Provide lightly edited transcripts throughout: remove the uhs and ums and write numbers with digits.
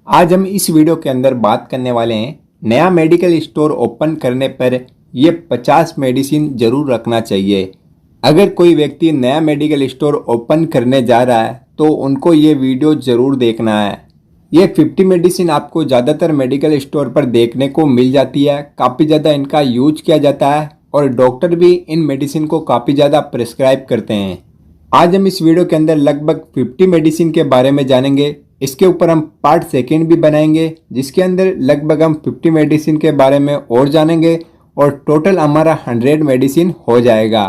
आज हम इस वीडियो के अंदर बात करने वाले हैं नया मेडिकल स्टोर ओपन करने पर ये 50 मेडिसिन जरूर रखना चाहिए। अगर कोई व्यक्ति नया मेडिकल स्टोर ओपन करने जा रहा है तो उनको ये वीडियो जरूर देखना है। ये 50 मेडिसिन आपको ज़्यादातर मेडिकल स्टोर पर देखने को मिल जाती है। काफ़ी ज़्यादा इनका यूज किया जाता है और डॉक्टर भी इन मेडिसिन को काफ़ी ज़्यादा प्रिस्क्राइब करते हैं। आज हम इस वीडियो के अंदर लगभग 50 मेडिसिन के बारे में जानेंगे। इसके ऊपर हम पार्ट सेकेंड भी बनाएंगे जिसके अंदर लगभग हम 50 मेडिसिन के बारे में और जानेंगे और टोटल हमारा 100 मेडिसिन हो जाएगा।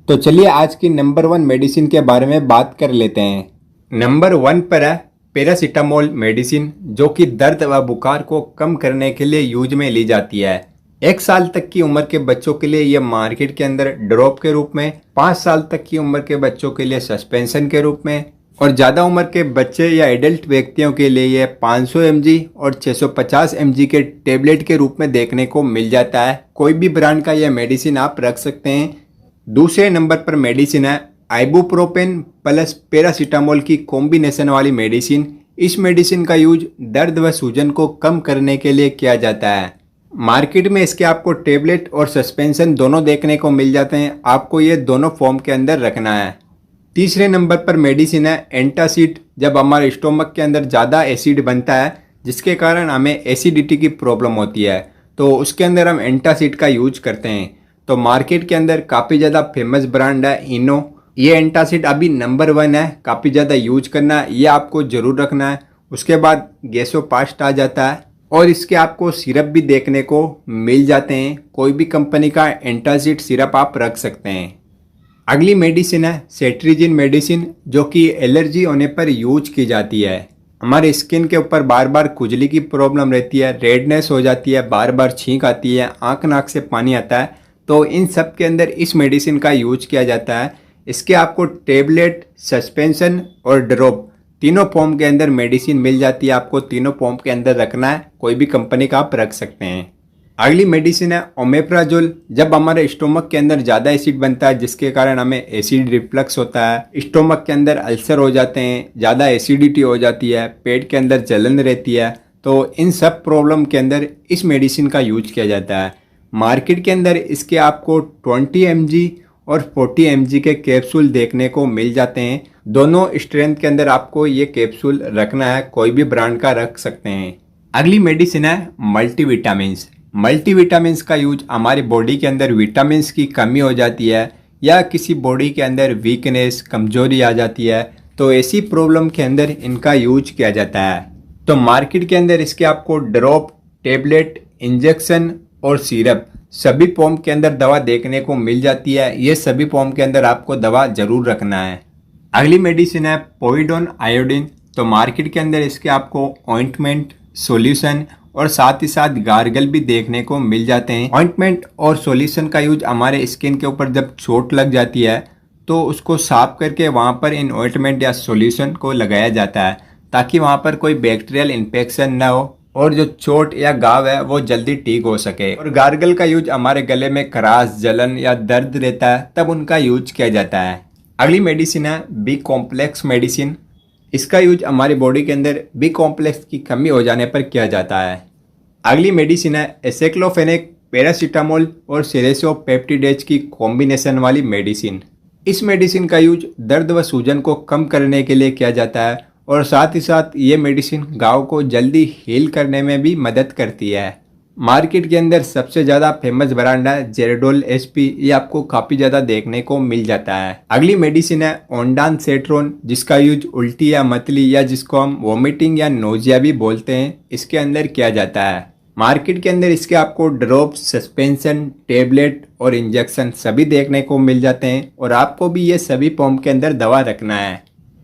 तो चलिए आज की नंबर 1 मेडिसिन के बारे में बात कर लेते हैं। नंबर 1 पर है पैरासीटामोल मेडिसिन, जो कि दर्द व बुखार को कम करने के लिए यूज में ली जाती है। 1 साल तक की उम्र के बच्चों के लिए यह मार्केट के अंदर ड्रॉप के रूप में, 5 साल तक की उम्र के बच्चों के लिए सस्पेंशन के रूप में और ज़्यादा उम्र के बच्चे या एडल्ट व्यक्तियों के लिए यह 500 mg और 650 mg के टेबलेट के रूप में देखने को मिल जाता है। कोई भी ब्रांड का यह मेडिसिन आप रख सकते हैं। दूसरे नंबर पर मेडिसिन है आइबुप्रोफेन प्लस पैरासीटामोल की कॉम्बिनेशन वाली मेडिसिन। इस मेडिसिन का यूज दर्द व सूजन को कम करने के लिए किया जाता है। मार्केट में इसके आपको टेबलेट और सस्पेंशन दोनों देखने को मिल जाते हैं। आपको ये दोनों फॉर्म के अंदर रखना है। तीसरे नंबर पर मेडिसिन है एंटासिड। जब हमारे स्टोमक के अंदर ज़्यादा एसिड बनता है जिसके कारण हमें एसिडिटी की प्रॉब्लम होती है तो उसके अंदर हम एंटासिड का यूज करते हैं। तो मार्केट के अंदर काफ़ी ज़्यादा फेमस ब्रांड है इनो। ये एंटासिड अभी नंबर 1 है, काफ़ी ज़्यादा यूज करना है, ये आपको ज़रूर रखना है। उसके बाद गैसोपास्ट आ जाता है और इसके आपको सिरप भी देखने को मिल जाते हैं। कोई भी कंपनी का एंटासिड सिरप आप रख सकते हैं। अगली मेडिसिन है सेट्रिजिन मेडिसिन, जो कि एलर्जी होने पर यूज की जाती है। हमारे स्किन के ऊपर बार बार खुजली की प्रॉब्लम रहती है, रेडनेस हो जाती है, बार बार छींक आती है, आंख नाक से पानी आता है, तो इन सब के अंदर इस मेडिसिन का यूज किया जाता है। इसके आपको टेबलेट, सस्पेंशन और ड्रॉप तीनों फॉर्म के अंदर मेडिसिन मिल जाती है। आपको तीनों फॉर्म के अंदर रखना है, कोई भी कंपनी का आप रख सकते हैं। अगली मेडिसिन है ओमेप्राजोल। जब हमारे स्टोमक के अंदर ज़्यादा एसिड बनता है जिसके कारण हमें एसिड रिफ्लक्स होता है, स्टोमक के अंदर अल्सर हो जाते हैं, ज़्यादा एसिडिटी हो जाती है, पेट के अंदर जलन रहती है, तो इन सब प्रॉब्लम के अंदर इस मेडिसिन का यूज किया जाता है। मार्केट के अंदर इसके आपको 20 mg और 40 mg के कैप्सूल देखने को मिल जाते हैं। दोनों स्ट्रेंथ के अंदर आपको ये कैप्सूल रखना है, कोई भी ब्रांड का रख सकते हैं। अगली मेडिसिन है मल्टीविटामिन्स। मल्टीविटामिन्स का यूज हमारी बॉडी के अंदर विटामिन्स की कमी हो जाती है या किसी बॉडी के अंदर वीकनेस, कमजोरी आ जाती है, तो ऐसी प्रॉब्लम के अंदर इनका यूज किया जाता है। तो मार्केट के अंदर इसके आपको ड्रॉप, टेबलेट, इंजेक्शन और सिरप सभी फॉर्म के अंदर दवा देखने को मिल जाती है। ये सभी फॉर्म के अंदर आपको दवा जरूर रखना है। अगली मेडिसिन है पोविडोन आयोडीन। तो मार्केट के अंदर इसके आपको ऑइंटमेंट, सॉल्यूशन और साथ ही साथ गार्गल भी देखने को मिल जाते हैं। ऑइंटमेंट और सॉल्यूशन का यूज हमारे स्किन के ऊपर जब चोट लग जाती है तो उसको साफ करके वहां पर इन ऑइंटमेंट या सॉल्यूशन को लगाया जाता है ताकि वहां पर कोई बैक्टीरियल इन्फेक्शन ना हो और जो चोट या घाव है वो जल्दी ठीक हो सके। और गार्गल का यूज हमारे गले में खराश, जलन या दर्द रहता है तब उनका यूज किया जाता है। अगली मेडिसिन है बी कॉम्प्लेक्स मेडिसिन। इसका यूज हमारी बॉडी के अंदर बी कॉम्प्लेक्स की कमी हो जाने पर किया जाता है। अगली मेडिसिन है एसेक्लोफेनेक, पैरासीटामोल और सेलेसियोपेप्टिडेज की कॉम्बिनेशन वाली मेडिसिन। इस मेडिसिन का यूज दर्द व सूजन को कम करने के लिए किया जाता है और साथ ही साथ ये मेडिसिन घाव को जल्दी हील करने में भी मदद करती है। मार्केट के अंदर सबसे ज़्यादा फेमस ब्रांड है जेरेडोल एसपी। ये आपको काफ़ी ज़्यादा देखने को मिल जाता है। अगली मेडिसिन है ओंडानसेट्रोन, जिसका यूज उल्टी या मतली या जिसको हम वोमिटिंग या नोजिया भी बोलते हैं, इसके अंदर किया जाता है। मार्केट के अंदर इसके आपको ड्रॉप, सस्पेंशन, टेबलेट और इंजेक्शन सभी देखने को मिल जाते हैं और आपको भी ये सभी फॉर्म के अंदर दवा रखना है।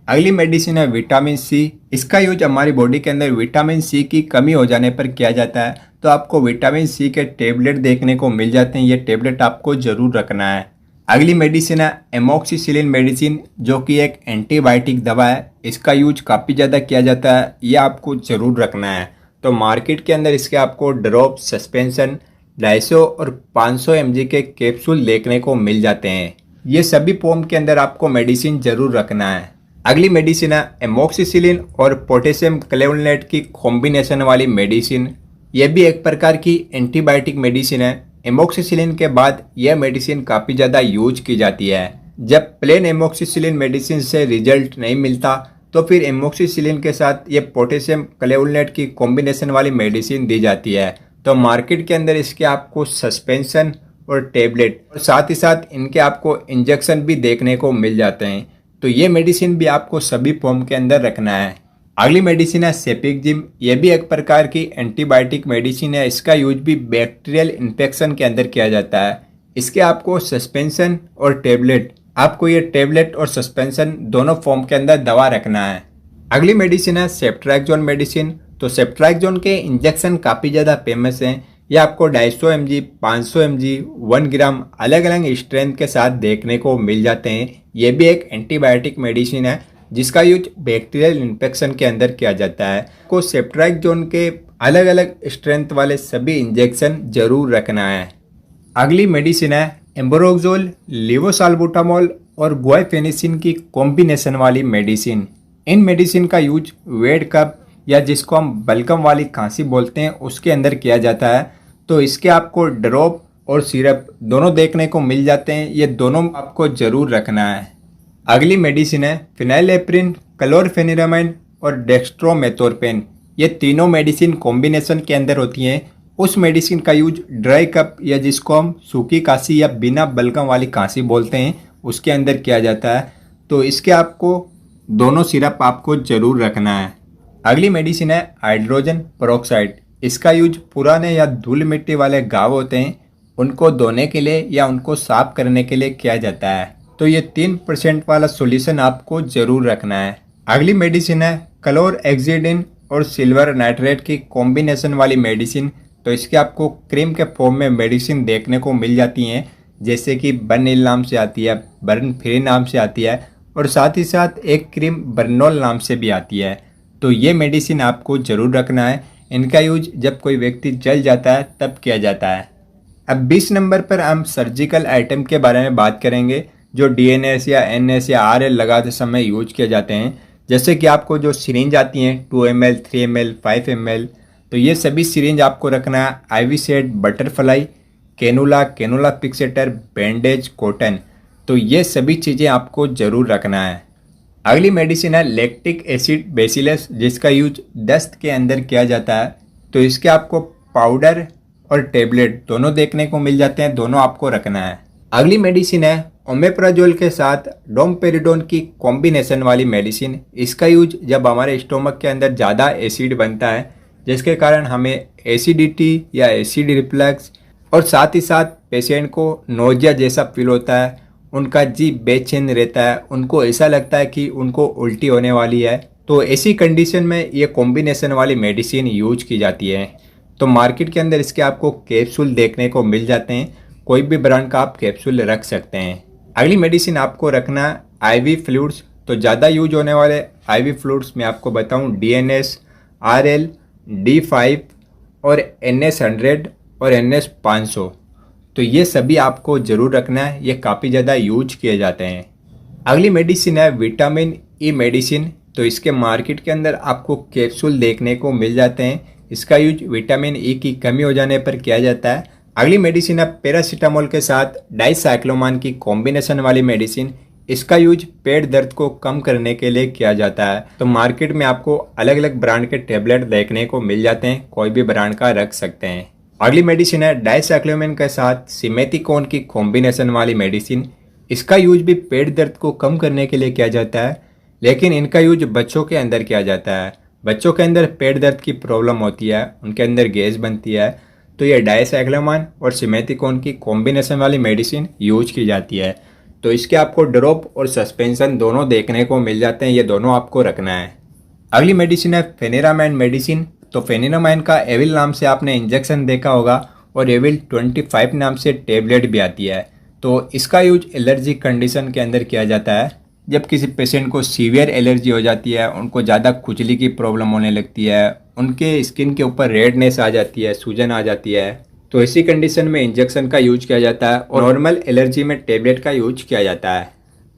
अगली मेडिसिन है विटामिन सी। इसका यूज हमारी बॉडी के अंदर विटामिन सी की कमी हो जाने पर किया जाता है, तो आपको विटामिन सी के टेबलेट देखने को मिल जाते हैं। ये टेबलेट आपको जरूर रखना है। अगली मेडिसिन है एमोक्सिसिलिन मेडिसिन, जो कि एक एंटीबायोटिक दवा है। इसका यूज काफ़ी ज़्यादा किया जाता है, ये आपको जरूर रखना है। तो मार्केट के अंदर इसके आपको ड्रॉप, सस्पेंशन, 250 और 500 mg के कैप्सूल देखने को मिल जाते हैं। ये सभी फॉर्म के अंदर आपको मेडिसिन जरूर रखना है। अगली मेडिसिन है एमोक्सिसिलिन और पोटेशियम क्लेवोनेट की कॉम्बिनेशन वाली मेडिसिन। यह भी एक प्रकार की एंटीबायोटिक मेडिसिन है। एमोक्सिसिलिन के बाद यह मेडिसिन काफ़ी ज़्यादा यूज की जाती है। जब प्लेन एमोक्सिसिलिन मेडिसिन से रिजल्ट नहीं मिलता तो फिर एमोक्सिसिलिन के साथ ये पोटेशियम क्लेवोनेट की कॉम्बिनेशन वाली मेडिसिन दी जाती है। तो मार्केट के अंदर इसके आपको सस्पेंशन और टेबलेट और साथ ही साथ इनके आपको इंजेक्शन भी देखने को मिल जाते हैं। तो ये मेडिसिन भी आपको सभी फॉर्म के अंदर रखना है। अगली मेडिसिन है सेपिक्जिम। ये भी एक प्रकार की एंटीबायोटिक मेडिसिन है। इसका यूज भी बैक्टीरियल इन्फेक्शन के अंदर किया जाता है। इसके आपको सस्पेंशन और टेबलेट, आपको ये टेबलेट और सस्पेंशन दोनों फॉर्म के अंदर दवा रखना है। अगली मेडिसिन है सेफ्ट्रैक्सोन मेडिसिन। तो सेफ्ट्रैक्सोन के इंजेक्शन काफ़ी ज़्यादा फेमस हैं। ये आपको 250 mg, 500 mg, 1 ग्राम अलग अलग स्ट्रेंथ के साथ देखने को मिल जाते हैं। ये भी एक एंटीबायोटिक मेडिसिन है जिसका यूज बैक्टीरियल इन्फेक्शन के अंदर किया जाता है। को सेफ्ट्रैक्सोन के अलग अलग स्ट्रेंथ वाले सभी इंजेक्शन जरूर रखना है। अगली मेडिसिन है एम्ब्रोक्सोल, लेवोसाल्बुटामोल और गुआइफेनेसिन की कॉम्बिनेशन वाली मेडिसिन। इन मेडिसिन का यूज वेट कप या जिसको हम बलगम वाली खांसी बोलते हैं उसके अंदर किया जाता है। तो इसके आपको ड्रॉप और सिरप दोनों देखने को मिल जाते हैं। ये दोनों आपको जरूर रखना है। अगली मेडिसिन है फिनाइलेप्रिन, क्लोरफेनिरामाइन और डेक्स्ट्रोमेथोर्पेन। ये तीनों मेडिसिन कॉम्बिनेशन के अंदर होती हैं। उस मेडिसिन का यूज ड्राई कप या जिसको हम सूखी खांसी या बिना बलगम वाली खांसी बोलते हैं उसके अंदर किया जाता है। तो इसके आपको दोनों सिरप आपको जरूर रखना है। अगली मेडिसिन है हाइड्रोजन पेरोक्साइड। इसका यूज पुराने या धूल मिट्टी वाले घाव होते हैं उनको धोने के लिए या उनको साफ करने के लिए किया जाता है। तो ये 3% वाला सॉल्यूशन आपको जरूर रखना है। अगली मेडिसिन है क्लोरहेक्सिडिन और सिल्वर नाइट्रेट की कॉम्बिनेशन वाली मेडिसिन। तो इसके आपको क्रीम के फॉर्म में मेडिसिन देखने को मिल जाती हैं, जैसे कि बर्निल नाम से आती है, बर्न फ्री नाम से आती है और साथ ही साथ एक क्रीम बर्नोल नाम से भी आती है। तो ये मेडिसिन आपको जरूर रखना है। इनका यूज जब कोई व्यक्ति जल जाता है तब किया जाता है। अब 20 नंबर पर हम सर्जिकल आइटम के बारे में बात करेंगे जो डीएनएस या एनएस या आरएल लगाते समय यूज किए जाते हैं। जैसे कि आपको जो सिरिंज आती हैं 2 ml, 3 ml, 5 ml, तो ये सभी सिरिंज आपको रखना है। IV set, butterfly, cannula, cannula fixator, bandage, cotton, तो ये सभी चीज़ें आपको जरूर रखना है। अगली मेडिसिन है लैक्टिक एसिड बेसिलस, जिसका यूज दस्त के अंदर किया जाता है। तो इसके आपको पाउडर और टेबलेट दोनों देखने को मिल जाते हैं, दोनों आपको रखना है। अगली मेडिसिन है ओमेप्राजोल के साथ डोमपेरिडोन की कॉम्बिनेशन वाली मेडिसिन। इसका यूज जब हमारे स्टोमक के अंदर ज़्यादा एसिड बनता है जिसके कारण हमें एसिडिटी या एसिड रिफ्लक्स और साथ ही साथ पेशेंट को नोजिया जैसा फील होता है, उनका जी बेचैन रहता है, उनको ऐसा लगता है कि उनको उल्टी होने वाली है। तो ऐसी कंडीशन में ये कॉम्बिनेशन वाली मेडिसिन यूज की जाती है। तो मार्केट के अंदर इसके आपको कैप्सूल देखने को मिल जाते हैं, कोई भी ब्रांड का आप कैप्सूल रख सकते हैं। अगली मेडिसिन आपको रखना आईवी फ्लूइड्स। तो ज़्यादा यूज होने वाले आईवी फ्लूइड्स मैं आपको बताऊं डीएनएस, आरएल, D5 और NS100 और NS500। तो ये सभी आपको जरूर रखना है, ये काफ़ी ज़्यादा यूज किए जाते हैं। अगली मेडिसिन है विटामिन ई मेडिसिन। तो इसके मार्केट के अंदर आपको कैप्सूल देखने को मिल जाते हैं। इसका यूज विटामिन ई की कमी हो जाने पर किया जाता है। अगली मेडिसिन है पैरासीटामोल के साथ डाइसाइक्लोमान की कॉम्बिनेशन वाली मेडिसिन। इसका यूज पेट दर्द को कम करने के लिए किया जाता है। तो मार्केट में आपको अलग अलग ब्रांड के टेबलेट देखने को मिल जाते हैं, कोई भी ब्रांड का रख सकते हैं। अगली मेडिसिन है डाइसाइक्लोमिन के साथ सिमेथिकोन की कॉम्बिनेशन वाली मेडिसिन। इसका यूज भी पेट दर्द को कम करने के लिए किया जाता है, लेकिन इनका यूज बच्चों के अंदर किया जाता है। बच्चों के अंदर पेट दर्द की प्रॉब्लम होती है, उनके अंदर गैस बनती है, तो ये डाइसाइक्लोमान और सिमेथिकोन की कॉम्बिनेशन वाली मेडिसिन यूज की जाती है। तो इसके आपको ड्रॉप और सस्पेंशन दोनों देखने को मिल जाते हैं, ये दोनों आपको रखना है। अगली मेडिसिन है फेनिरामाइन मेडिसिन। तो फेनिरामाइन का एविल नाम से आपने इंजेक्शन देखा होगा और एविल 25 नाम से टेबलेट भी आती है। तो इसका यूज एलर्जी कंडीशन के अंदर किया जाता है। जब किसी पेशेंट को सीवियर एलर्जी हो जाती है, उनको ज़्यादा खुजली की प्रॉब्लम होने लगती है, उनके स्किन के ऊपर रेडनेस आ जाती है, सूजन आ जाती है, तो इसी कंडीशन में इंजेक्शन का यूज किया जाता है और नॉर्मल एलर्जी में टेबलेट का यूज किया जाता है।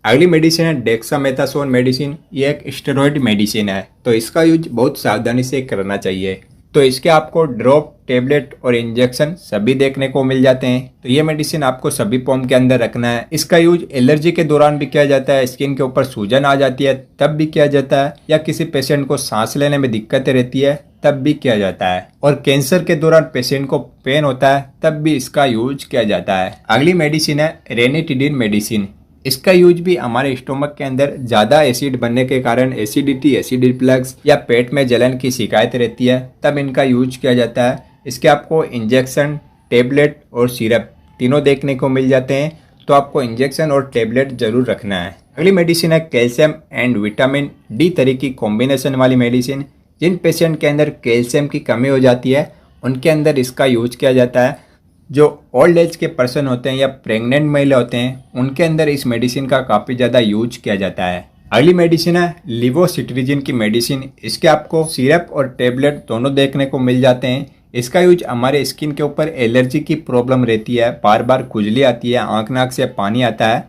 अगली मेडिसिन है डेक्सामेथासोन मेडिसिन। ये एक स्टेरॉइड मेडिसिन है, तो इसका यूज बहुत सावधानी से करना चाहिए। तो इसके आपको ड्रॉप, टेबलेट और इंजेक्शन सभी देखने को मिल जाते हैं। तो ये मेडिसिन आपको सभी फॉर्म के अंदर रखना है। इसका यूज एलर्जी के दौरान भी किया जाता है, स्किन के ऊपर सूजन आ जाती है तब भी किया जाता है, या किसी पेशेंट को सांस लेने में दिक्कतें रहती है तब भी किया जाता है, और कैंसर के दौरान पेशेंट को पेन होता है तब भी इसका यूज किया जाता है। अगली मेडिसिन है रेनिटिडिन मेडिसिन। इसका यूज भी हमारे स्टोमक के अंदर ज्यादा एसिड बनने के कारण एसिडिटी, एसिड रिफ्लक्स या पेट में जलन की शिकायत रहती है तब इनका यूज किया जाता है। इसके आपको इंजेक्शन, टेबलेट और सिरप तीनों देखने को मिल जाते हैं, तो आपको इंजेक्शन और टेबलेट जरूर रखना है। अगली मेडिसिन है कैल्शियम एंड विटामिन डी तरह की कॉम्बिनेशन वाली मेडिसिन। जिन पेशेंट के अंदर कैल्शियम की कमी हो जाती है उनके अंदर इसका यूज किया जाता है। जो ओल्ड एज के पर्सन होते हैं या प्रेग्नेंट महिला होते हैं उनके अंदर इस मेडिसिन का काफ़ी ज़्यादा यूज किया जाता है। अगली मेडिसिन है लिवोसिट्रिजिन की मेडिसिन। इसके आपको सिरप और टेबलेट दोनों देखने को मिल जाते हैं। इसका यूज हमारे स्किन के ऊपर एलर्जी की प्रॉब्लम रहती है, बार बार खुजली आती है, आँख नाक से पानी आता है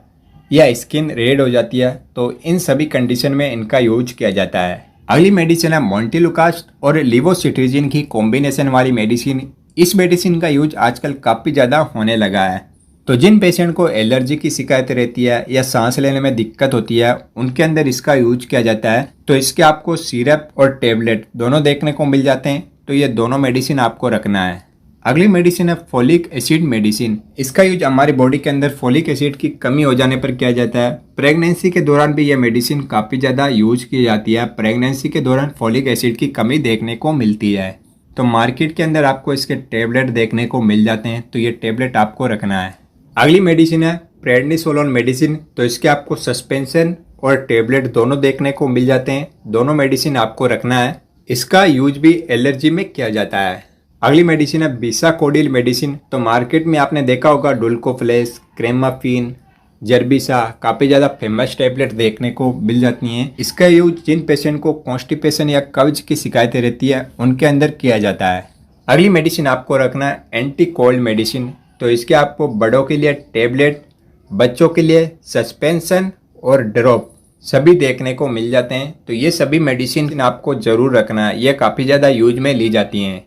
या स्किन रेड हो जाती है, तो इन सभी कंडीशन में इनका यूज किया जाता है। अगली मेडिसिन है मोन्टेलुकास्ट और लिवोसिट्रिजिन की कॉम्बिनेशन वाली मेडिसिन। इस मेडिसिन का यूज आजकल काफ़ी ज़्यादा होने लगा है। तो जिन पेशेंट को एलर्जी की शिकायत रहती है या सांस लेने में दिक्कत होती है उनके अंदर इसका यूज किया जाता है। तो इसके आपको सिरप और टेबलेट दोनों देखने को मिल जाते हैं, तो ये दोनों मेडिसिन आपको रखना है। अगली मेडिसिन है फोलिक एसिड मेडिसिन। इसका यूज हमारी बॉडी के अंदर फोलिक एसिड की कमी हो जाने पर किया जाता है। प्रेगनेंसी के दौरान भी यह मेडिसिन काफ़ी ज़्यादा यूज की जाती है। प्रेगनेंसी के दौरान फोलिक एसिड की कमी देखने को मिलती है, तो मार्केट के अंदर आपको इसके टेबलेट देखने को मिल जाते हैं, तो ये टेबलेट आपको रखना है। अगली मेडिसिन है प्रेडनिसोलोन मेडिसिन। तो इसके आपको सस्पेंशन और टेबलेट दोनों देखने को मिल जाते हैं, दोनों मेडिसिन आपको रखना है। इसका यूज भी एलर्जी में किया जाता है। अगली मेडिसिन है बिसाकोडिल मेडिसिन। तो मार्केट में आपने देखा होगा डुल्कोफ्लेस, क्रेमाफिन, जर्बिसा, काफ़ी ज़्यादा फेमस टैबलेट देखने को मिल जाती हैं। इसका यूज जिन पेशेंट को कॉन्स्टिपेशन या कब्ज की शिकायतें रहती है उनके अंदर किया जाता है। अगली मेडिसिन आपको रखना है एंटी कोल्ड मेडिसिन। तो इसके आपको बड़ों के लिए टेबलेट, बच्चों के लिए सस्पेंशन और ड्रॉप सभी देखने को मिल जाते हैं, तो ये सभी मेडिसिन आपको ज़रूर रखना है, ये काफ़ी ज़्यादा यूज में ली जाती हैं।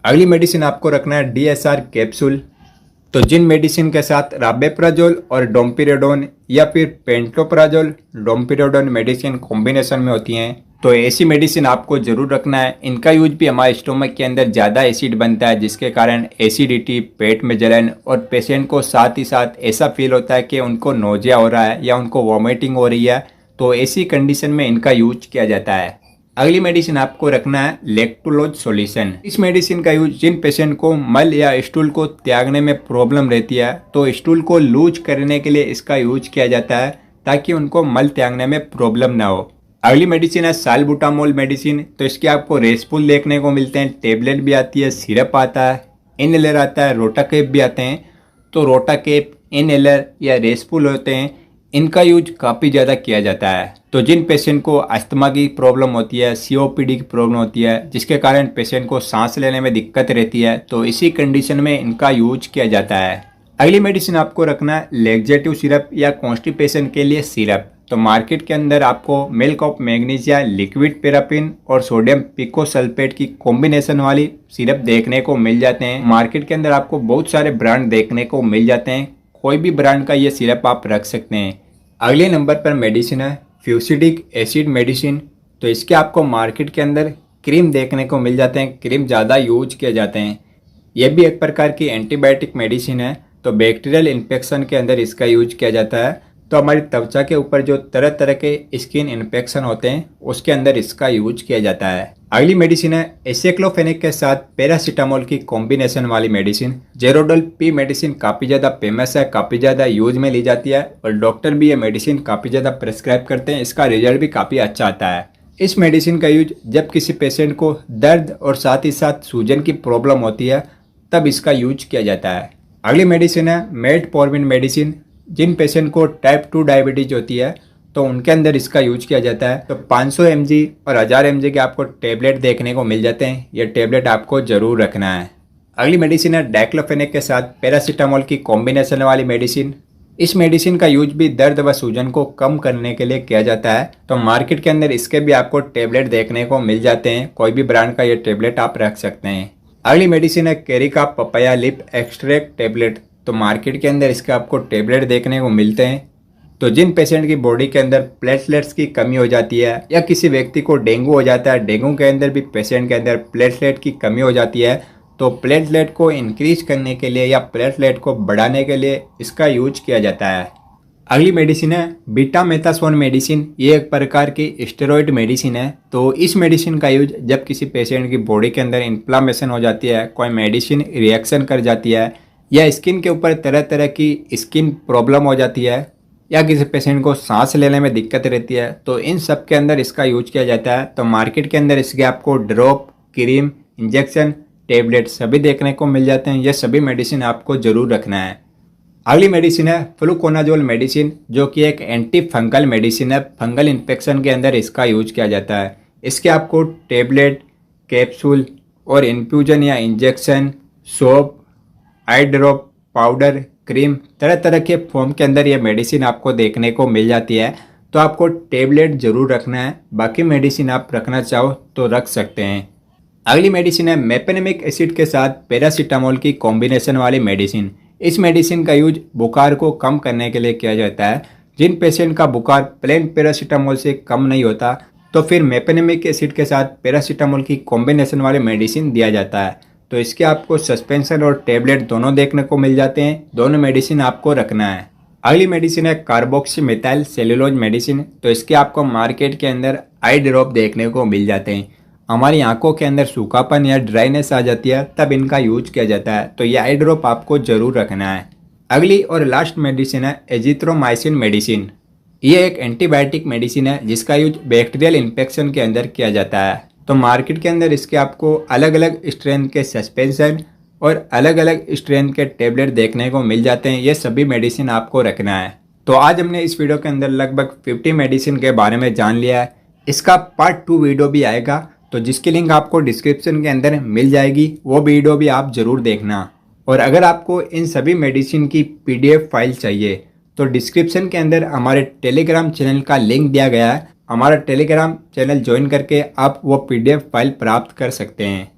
अगली मेडिसिन आपको रखना है DSR कैप्सूल। तो जिन मेडिसिन के साथ राबेप्राजोल और डोम्पिरेडोन या फिर पेंटोप्राजोल डोम्पिरेडोन मेडिसिन कॉम्बिनेशन में होती हैं, तो ऐसी मेडिसिन आपको जरूर रखना है। इनका यूज भी हमारे स्टोमक के अंदर ज़्यादा एसिड बनता है, जिसके कारण एसिडिटी, पेट में जलन और पेशेंट को साथ ही साथ ऐसा फील होता है कि उनको नोजिया हो रहा है या उनको वॉमिटिंग हो रही है, तो ऐसी कंडीशन में इनका यूज किया जाता है। अगली मेडिसिन आपको रखना है लैक्टुलोज सॉल्यूशन। इस मेडिसिन का यूज जिन पेशेंट को मल या स्टूल को त्यागने में प्रॉब्लम रहती है, तो स्टूल को लूज करने के लिए इसका यूज किया जाता है, ताकि उनको मल त्यागने में प्रॉब्लम ना हो। अगली मेडिसिन है साल्बुटामोल मेडिसिन। तो इसके आपको रेसपुल देखने को मिलते हैं, टेबलेट भी आती है, सिरप आता है, इनहेलर आता है, रोटाकेप भी आते हैं। तो रोटाकेप, इनहेलर या रेसपुल होते हैं, इनका यूज काफ़ी ज़्यादा किया जाता है। तो जिन पेशेंट को अस्थमा की प्रॉब्लम होती है, COPD की प्रॉब्लम होती है, जिसके कारण पेशेंट को सांस लेने में दिक्कत रहती है, तो इसी कंडीशन में इनका यूज किया जाता है। अगली मेडिसिन आपको रखना है लेग्जेटिव सिरप या कॉन्स्टिपेशन के लिए सिरप। तो मार्केट के अंदर आपको milk of magnesia, liquid paraffin और सोडियम पिकोसल्फेट की कॉम्बिनेशन वाली सिरप देखने को मिल जाते हैं। मार्केट के अंदर आपको बहुत सारे ब्रांड देखने को मिल जाते हैं, कोई भी ब्रांड का ये सिरप आप रख सकते हैं। अगले नंबर पर मेडिसिन है फ्यूसिडिक एसिड मेडिसिन। तो इसके आपको मार्केट के अंदर क्रीम देखने को मिल जाते हैं, क्रीम ज़्यादा यूज किए जाते हैं। यह भी एक प्रकार की एंटीबायोटिक मेडिसिन है। तो बैक्टीरियल इन्फेक्शन के अंदर इसका यूज किया जाता है। तो हमारी त्वचा के ऊपर जो तरह तरह के स्किन इन्फेक्शन होते हैं उसके अंदर इसका यूज किया जाता है। अगली मेडिसिन है एसेक्लोफेनेक के साथ पैरासीटामोल की कॉम्बिनेशन वाली मेडिसिन। जेरोडोल पी मेडिसिन काफ़ी ज़्यादा फेमस है, काफ़ी ज़्यादा यूज में ली जाती है और डॉक्टर भी ये मेडिसिन काफ़ी ज़्यादा प्रेस्क्राइब करते हैं। इसका रिजल्ट भी काफ़ी अच्छा आता है। इस मेडिसिन का यूज जब किसी पेशेंट को दर्द और साथ ही साथ सूजन की प्रॉब्लम होती है तब इसका यूज किया जाता है। अगली मेडिसिन है मेटफॉर्मिन मेडिसिन। जिन पेशेंट को टाइप 2 डायबिटीज होती है तो उनके अंदर इसका यूज किया जाता है। तो 500 mg और 1000 mg के आपको टेबलेट देखने को मिल जाते हैं, ये टेबलेट आपको जरूर रखना है। अगली मेडिसिन है डाइक्लोफेनेक के साथ पैरासीटामोल की कॉम्बिनेशन वाली मेडिसिन। इस मेडिसिन का यूज भी दर्द व सूजन को कम करने के लिए किया जाता है। तो मार्केट के अंदर इसके भी आपको टेबलेट देखने को मिल जाते हैं। कोई भी ब्रांड का ये टेबलेट आप रख सकते हैं। अगली मेडिसिन है केरिका पपाया लिप एक्सट्रैक्ट टेबलेट। तो मार्केट के अंदर इसके आपको टेबलेट देखने को मिलते हैं। तो जिन पेशेंट की बॉडी के अंदर प्लेटलेट्स की कमी हो जाती है या किसी व्यक्ति को डेंगू हो जाता है, डेंगू के अंदर भी पेशेंट के अंदर प्लेटलेट की कमी हो जाती है, तो प्लेटलेट को इंक्रीज करने के लिए या प्लेटलेट को बढ़ाने के लिए इसका यूज किया जाता है। अगली मेडिसिन है बीटामेथासोन मेडिसिन। ये एक प्रकार की स्टेरॉइड मेडिसिन है। तो इस मेडिसिन का यूज जब किसी पेशेंट की बॉडी के अंदर इन्फ्लामेशन हो जाती है, कोई मेडिसिन रिएक्शन कर जाती है या स्किन के ऊपर तरह तरह की स्किन प्रॉब्लम हो जाती है या किसी पेशेंट को सांस लेने में दिक्कत रहती है, तो इन सब के अंदर इसका यूज किया जाता है। तो मार्केट के अंदर इसके आपको ड्रॉप, क्रीम, इंजेक्शन, टेबलेट सभी देखने को मिल जाते हैं। ये सभी मेडिसिन आपको जरूर रखना है। अगली मेडिसिन है फ्लूकोनाजोल मेडिसिन, जो कि एक एंटी फंगल मेडिसिन है। फंगल इन्फेक्शन के अंदर इसका यूज किया जाता है। इसके आपको टेबलेट, कैप्सूल और इन्फ्यूजन या इंजेक्शन, सोप, आई ड्रॉप, पाउडर, क्रीम, तरह तरह के फॉर्म के अंदर ये मेडिसिन आपको देखने को मिल जाती है। तो आपको टेबलेट जरूर रखना है। बाकी मेडिसिन आप रखना चाहो तो रख सकते हैं। अगली मेडिसिन है मेपेनेमिक एसिड के साथ पैरासीटामोल की कॉम्बिनेशन वाली मेडिसिन। इस मेडिसिन का यूज बुखार को कम करने के लिए किया जाता है। जिन पेशेंट का बुखार प्लेन पैरासीटामोल से कम नहीं होता, तो फिर मेपेनेमिक एसिड के साथ पैरासीटामोल की कॉम्बिनेशन वाली मेडिसिन दिया जाता है। तो इसके आपको सस्पेंशन और टेबलेट दोनों देखने को मिल जाते हैं। दोनों मेडिसिन आपको रखना है। अगली मेडिसिन है कार्बोक्सीमेथाइल सेलुलोज मेडिसिन। तो इसके आपको मार्केट के अंदर आई ड्रॉप देखने को मिल जाते हैं। हमारी आंखों के अंदर सूखापन या ड्राइनेस आ जाती है, तब इनका यूज किया जाता है। तो ये आई ड्रॉप आपको जरूर रखना है। अगली और लास्ट मेडिसिन है एजिथ्रोमाइसिन मेडिसिन। ये एक एंटीबायोटिक मेडिसिन है जिसका यूज बैक्टीरियल इन्फेक्शन के अंदर किया जाता है। तो मार्केट के अंदर इसके आपको अलग अलग स्ट्रेंथ के सस्पेंशन और अलग अलग स्ट्रेंथ के टेबलेट देखने को मिल जाते हैं। ये सभी मेडिसिन आपको रखना है। तो आज हमने इस वीडियो के अंदर लगभग 50 मेडिसिन के बारे में जान लिया है। इसका पार्ट 2 वीडियो भी आएगा, तो जिसकी लिंक आपको डिस्क्रिप्शन के अंदर मिल जाएगी। वो वीडियो भी आप जरूर देखना। और अगर आपको इन सभी मेडिसिन की PDF फाइल चाहिए तो डिस्क्रिप्शन के अंदर हमारे टेलीग्राम चैनल का लिंक दिया गया है। हमारा टेलीग्राम चैनल ज्वाइन करके आप वो PDF फाइल प्राप्त कर सकते हैं।